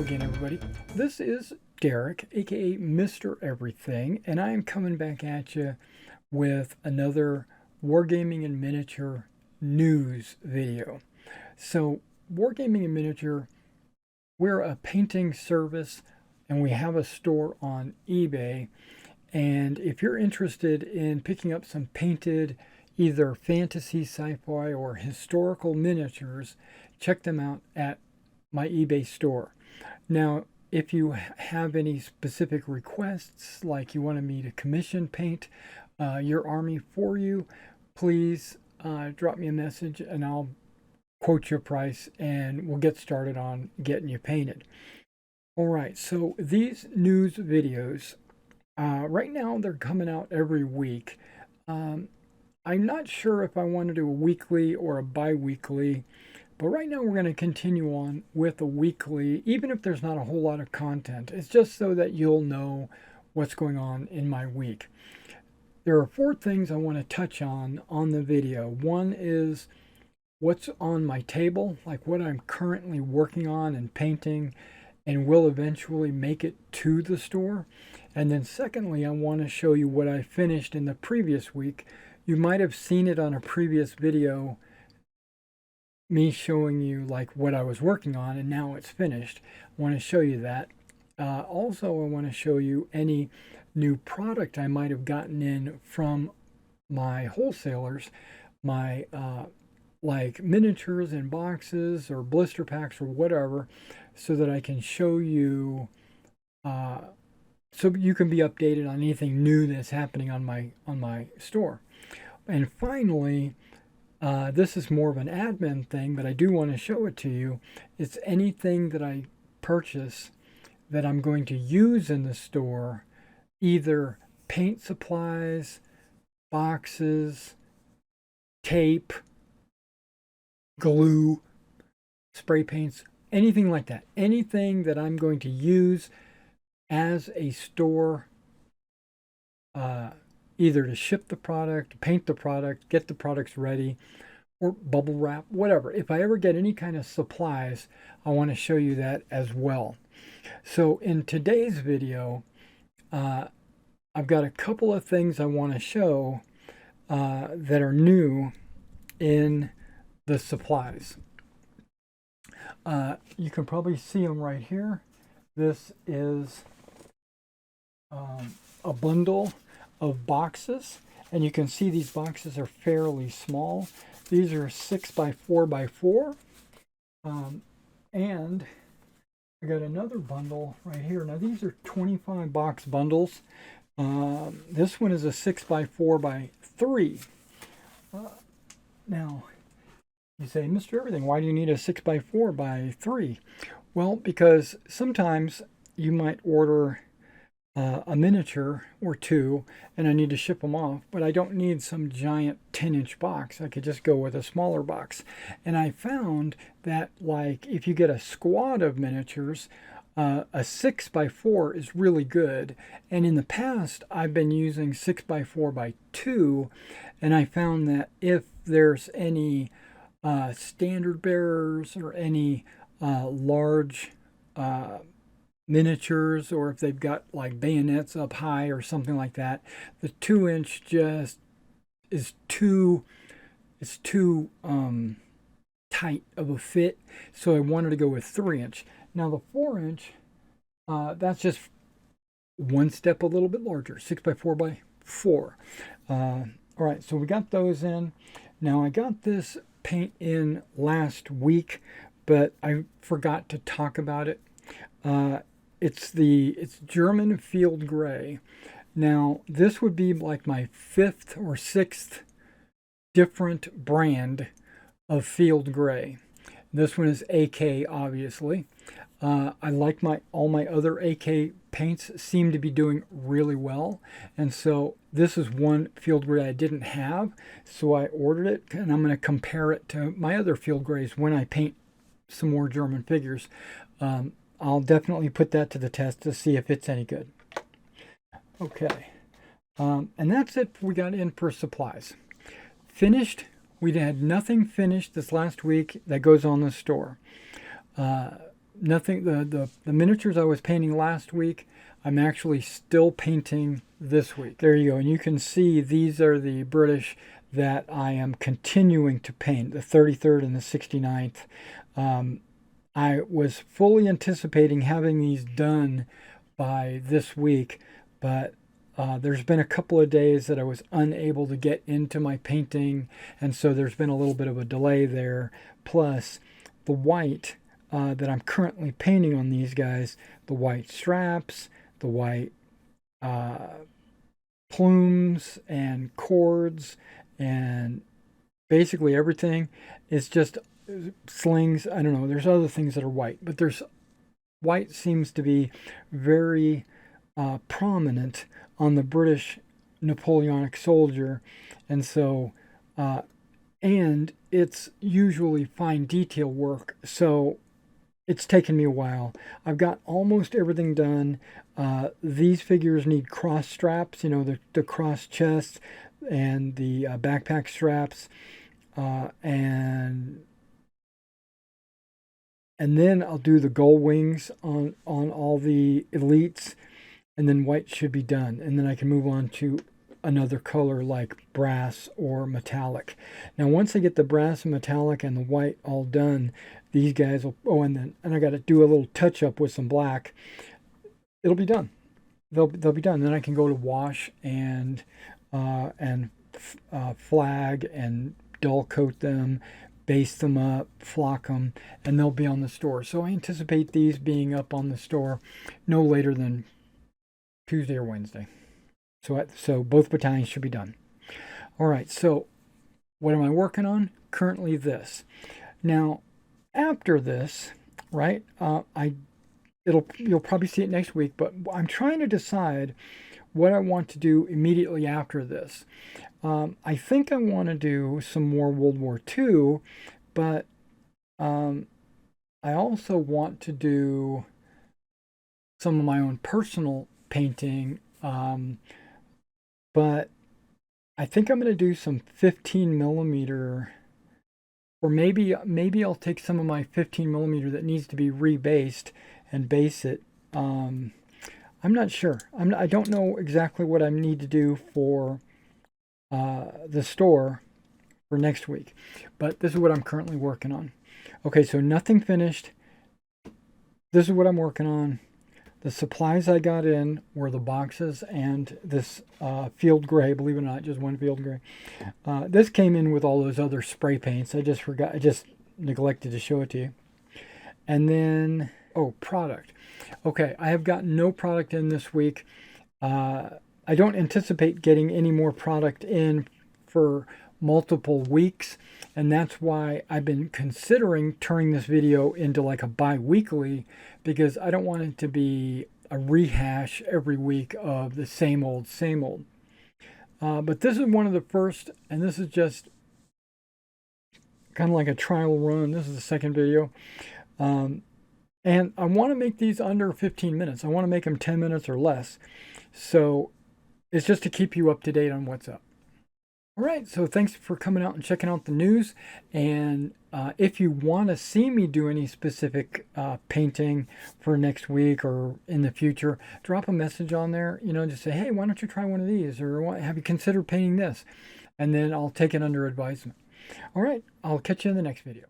again, everybody. This is Derek, aka Mr. Everything, and I am coming back at you with another Wargaming in Miniature news video. So, Wargaming in Miniature, we're a painting service and we have a store on eBay. And if you're interested in picking up some painted, either fantasy, sci-fi, or historical miniatures, check them out at my eBay store. Now, if you have any specific requests, like you wanted me to commission paint your army for you, please drop me a message and I'll quote your price and we'll get started on getting you painted. All right, so these news videos, right now they're coming out every week. I'm not sure if I want to do a weekly or a bi-weekly, but right now we're going to continue on with a weekly, even if there's not a whole lot of content. It's just so that you'll know what's going on in my week. There are 4 things I want to touch on the video. One is what's on my table, like what I'm currently working on and painting and will eventually make it to the store. And then secondly, I want to show you what I finished in the previous week. You might have seen it on a previous video, me showing you like what I was working on, and now it's finished. I want to show you that. Also, I want to show you any new product I might have gotten in from my wholesalers, my like miniatures in boxes or blister packs or whatever, so that I can show you, so you can be updated on anything new that's happening on my store. And finally, this is more of an admin thing, but I do want to show it to you. It's anything that I purchase that I'm going to use in the store, either paint supplies, boxes, tape, glue, spray paints, anything like that. Anything that I'm going to use as a store, either to ship the product, paint the product, get the products ready, or bubble wrap, whatever. If I ever get any kind of supplies, I want to show you that as well. So in today's video, I've got a couple of things I want to show that are new in the supplies. You can probably see them right here. This is a bundle of boxes, and you can see these boxes are fairly small. These are 6 by 4 by 4, and I got another bundle right here. Now these are 25 box bundles. This one is a 6 by 4 by 3. Now you say, Mr. Everything, why do you need a 6 by 4 by 3? Well, because sometimes you might order a miniature or 2 and I need to ship them off, but I don't need some giant 10-inch box. I could just go with a smaller box. And I found that, like, if you get a squad of miniatures, a 6 by 4 is really good. And in the past I've been using 6 by 4 by 2, and I found that if there's any standard bearers or any large miniatures, or if they've got like bayonets up high or something like that, the 2-inch just is too tight of a fit, so I wanted to go with 3-inch. Now the 4-inch, that's just one step a little bit larger, 6 by 4 by 4. All right, so we got those in. Now I got this paint in last week, but I forgot to talk about it. It's German Field Gray. Now this would be like my 5th or 6th different brand of Field Gray. This one is AK, obviously. I like all my other AK paints seem to be doing really well, and so this is one Field Gray I didn't have, so I ordered it, and I'm going to compare it to my other Field Grays when I paint some more German figures. I'll definitely put that to the test to see if it's any good. Okay, and that's it we got in for supplies. Finished, we had nothing finished this last week that goes on the store. nothing, the miniatures I was painting last week, I'm actually still painting this week. There you go. And you can see these are the British that I am continuing to paint, the 33rd and the 69th. I was fully anticipating having these done by this week, but there's been a couple of days that I was unable to get into my painting, and so there's been a little bit of a delay there. Plus, the white that I'm currently painting on these guys, the white straps, the white plumes and cords, and basically everything is just slings. I don't know, there's other things that are white, but there's white seems to be very prominent on the British Napoleonic soldier, and so and it's usually fine detail work, so it's taken me a while. I've got almost everything done. These figures need cross straps, you know, the cross chest and the backpack straps, and then I'll do the gull wings on all the elites, and then white should be done. And then I can move on to another color like brass or metallic. Now, once I get the brass and metallic and the white all done, these guys will, oh, and I got to do a little touch up with some black. It'll be done. They'll be done. Then I can go to wash and flag and dull coat them, baste them up, flock them, and they'll be on the store. So I anticipate these being up on the store no later than Tuesday or Wednesday. So both battalions should be done. All right, so what am I working on? Currently this. Now, after this, right, you'll probably see it next week, but I'm trying to decide what I want to do immediately after this. I think I want to do some more World War II, but I also want to do some of my own personal painting, but I think I'm going to do some 15 millimeter, or maybe I'll take some of my 15 millimeter that needs to be rebased and base it. I'm not sure. I don't know exactly what I need to do for the store for next week, but this is what I'm currently working on. Okay, so nothing finished. This is what I'm working on. The supplies I got in were the boxes and this field gray, believe it or not, just one field gray. This came in with all those other spray paints. I just neglected to show it to you. And then, oh, product. Okay, I have got no product in this week. I don't anticipate getting any more product in for multiple weeks, and that's why I've been considering turning this video into like a bi-weekly, because I don't want it to be a rehash every week of the same old. But this is one of the first, and this is just kind of like a trial run. This is the second video. And I want to make these under 15 minutes. I want to make them 10 minutes or less. So it's just to keep you up to date on what's up. All right, so thanks for coming out and checking out the news. And if you want to see me do any specific painting for next week or in the future, drop a message on there. You know, just say, hey, why don't you try one of these? Or have you considered painting this? And then I'll take it under advisement. All right, I'll catch you in the next video.